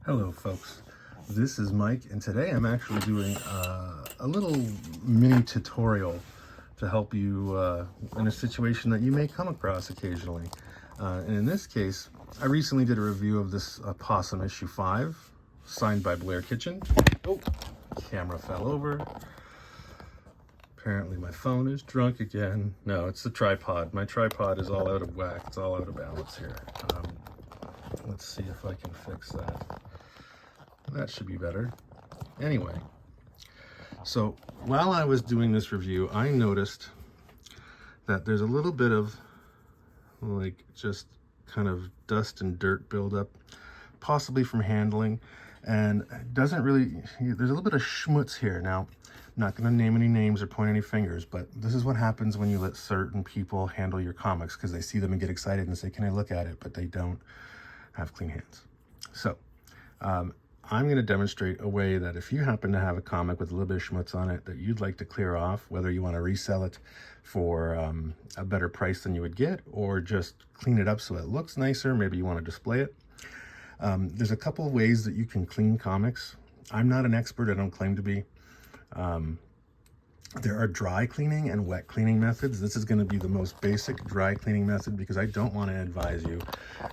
Hello folks, this is Mike, and today I'm actually doing a little mini tutorial to help you in a situation that you may come across occasionally. And in this case, I recently did a review of this Possum issue 5, signed by Blair Kitchen. Oh, camera fell over. Apparently my phone is drunk again. No, it's the tripod. My tripod is all out of whack. It's all out of balance here. Let's see if I can fix that. That should be better. Anyway, so while I was doing this review, I noticed that there's a little bit of like just kind of dust and dirt buildup, possibly from handling, and it doesn't really, there's a little bit of schmutz here. Now, I'm not going to name any names or point any fingers, but this is what happens when you let certain people handle your comics, because they see them and get excited and say, can I look at it? But they don't have clean hands. So, I'm going to demonstrate a way that if you happen to have a comic with a little bit of schmutz on it that you'd like to clear off, whether you want to resell it for a better price than you would get, or just clean it up so it looks nicer, maybe you want to display it. There's a couple of ways that you can clean comics. I'm not an expert, I don't claim to be. There are dry cleaning and wet cleaning methods. This is going to be the most basic dry cleaning method because I don't want to advise you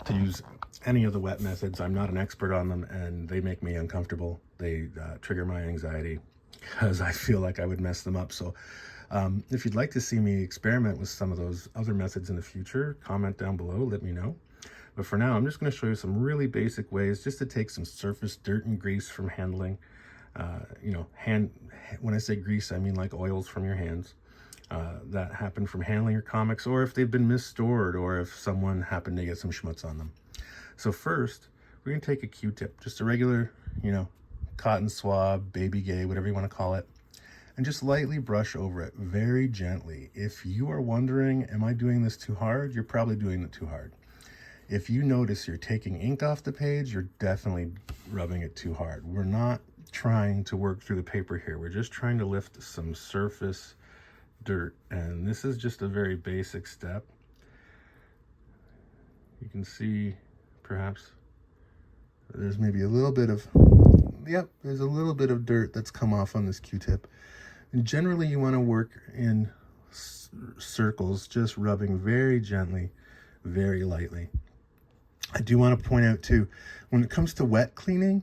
to use any of the wet methods. I'm not an expert on them and they make me uncomfortable. They trigger my anxiety because I feel like I would mess them up. So if you'd like to see me experiment with some of those other methods in the future, comment down below, let me know. But for now, I'm just going to show you some really basic ways just to take some surface dirt and grease from handling. When I say grease, I mean like oils from your hands that happen from handling your comics, or if they've been misstored, or if someone happened to get some schmutz on them. So first, we're going to take a Q-tip, just a regular, cotton swab, baby gay, whatever you want to call it, and just lightly brush over it very gently. If you are wondering, am I doing this too hard? You're probably doing it too hard. If you notice you're taking ink off the page, you're definitely rubbing it too hard. We're not trying to work through the paper here. We're just trying to lift some surface dirt, and this is just a very basic step. You can see perhaps there's maybe a little bit of, there's a little bit of dirt that's come off on this Q-tip. And generally you want to work in circles, just rubbing very gently, very lightly. I do want to point out too, when it comes to wet cleaning,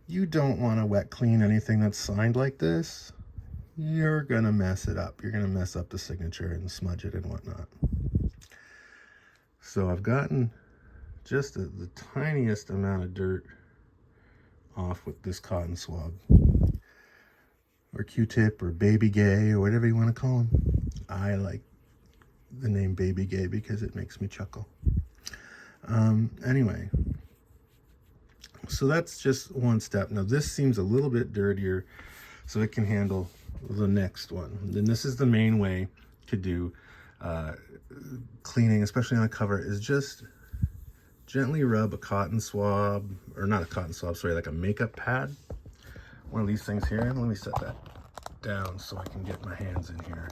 you don't want to wet clean anything that's signed like this. You're going to mess it up. You're going to mess up the signature and smudge it and whatnot. So I've gotten just the tiniest amount of dirt off with this cotton swab. Or Q-tip, or baby gay, or whatever you want to call them. I like the name baby gay because it makes me chuckle. Anyway. So that's just one step. Now this seems a little bit dirtier, so it can handle the next one. Then this is the main way to do cleaning, especially on a cover, is just gently rub a cotton swab, or not a cotton swab, sorry, like a makeup pad. One of these things here. Let me set that down so I can get my hands in here.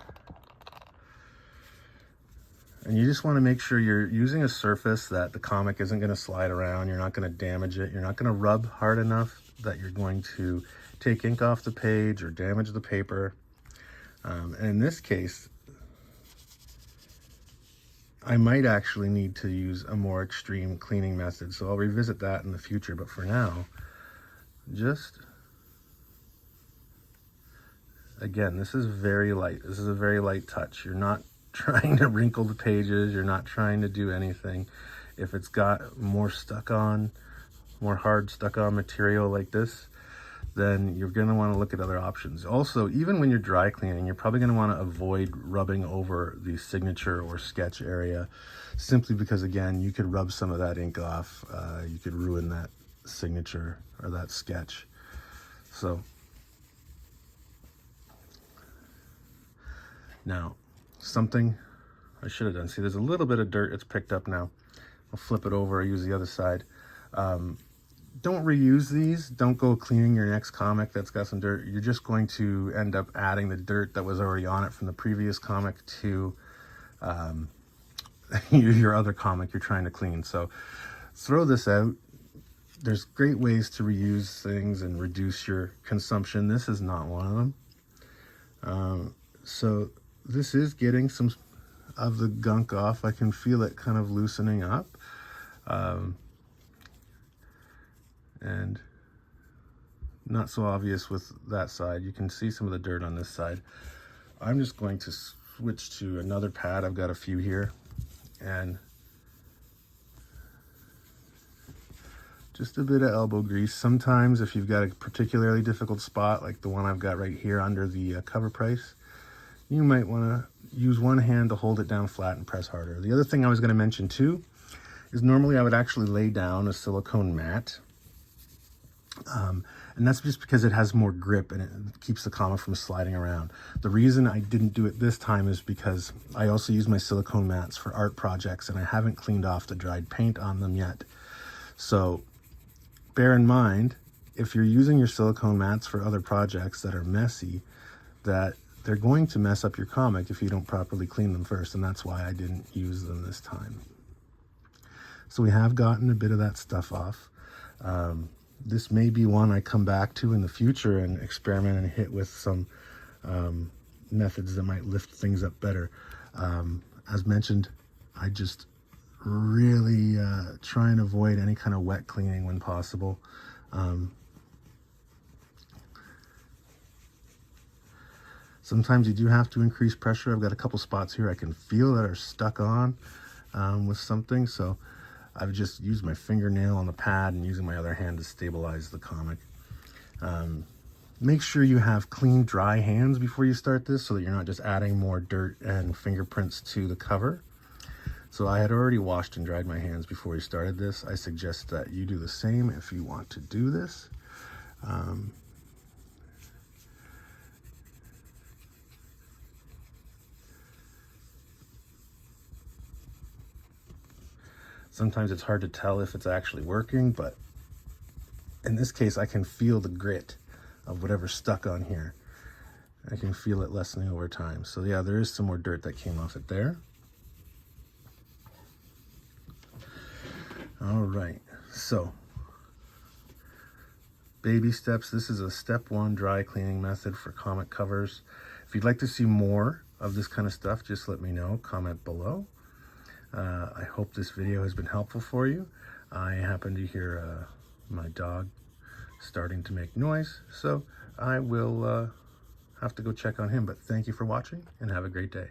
And you just want to make sure you're using a surface that the comic isn't going to slide around. You're not going to damage it. You're not going to rub hard enough that you're going to take ink off the page or damage the paper. And in this case, I might actually need to use a more extreme cleaning method. So I'll revisit that in the future. But for now, just, again, this is very light. This is a very light touch. You're not trying to wrinkle the pages, you're not trying to do anything. If it's got more hard stuck on material like this, then you're going to want to look at other options. Also, even when you're dry cleaning, you're probably going to want to avoid rubbing over the signature or sketch area, simply because, again, you could rub some of that ink off. You could ruin that signature or that sketch. So now, something I should have done. See, there's a little bit of dirt. It's picked up now. I'll flip it over. I use the other side. Don't reuse these. Don't go cleaning your next comic that's got some dirt. You're just going to end up adding the dirt that was already on it from the previous comic to your other comic you're trying to clean. So throw this out. there's great ways to reuse things and reduce your consumption. This is not one of them. So this is getting some of the gunk off. I can feel it kind of loosening up. And not so obvious with that side. You can see some of the dirt on this side. I'm just going to switch to another pad. I've got a few here, and just a bit of elbow grease. Sometimes if you've got a particularly difficult spot, like the one I've got right here under the cover price, you might want to use one hand to hold it down flat and press harder. The other thing I was going to mention too is normally I would actually lay down a silicone mat. And that's just because it has more grip and it keeps the comma from sliding around. The reason I didn't do it this time is because I also use my silicone mats for art projects and I haven't cleaned off the dried paint on them yet. So bear in mind, if you're using your silicone mats for other projects that are messy, that they're going to mess up your comic if you don't properly clean them first, and that's why I didn't use them this time. So we have gotten a bit of that stuff off. This may be one I come back to in the future and experiment and hit with some methods that might lift things up better. As mentioned, I just really try and avoid any kind of wet cleaning when possible. Sometimes you do have to increase pressure. I've got a couple spots here I can feel that are stuck on with something, so I've just used my fingernail on the pad and using my other hand to stabilize the comic. Make sure you have clean, dry hands before you start this so that you're not just adding more dirt and fingerprints to the cover. So I had already washed and dried my hands before we started this. I suggest that you do the same if you want to do this. Sometimes it's hard to tell if it's actually working, but in this case, I can feel the grit of whatever's stuck on here. I can feel it lessening over time. So yeah, there is some more dirt that came off it there. All right, so baby steps. This is a step 1 dry cleaning method for comic covers. If you'd like to see more of this kind of stuff, just let me know, comment below. I hope this video has been helpful for you. I happen to hear my dog starting to make noise, so I will have to go check on him. But thank you for watching and have a great day.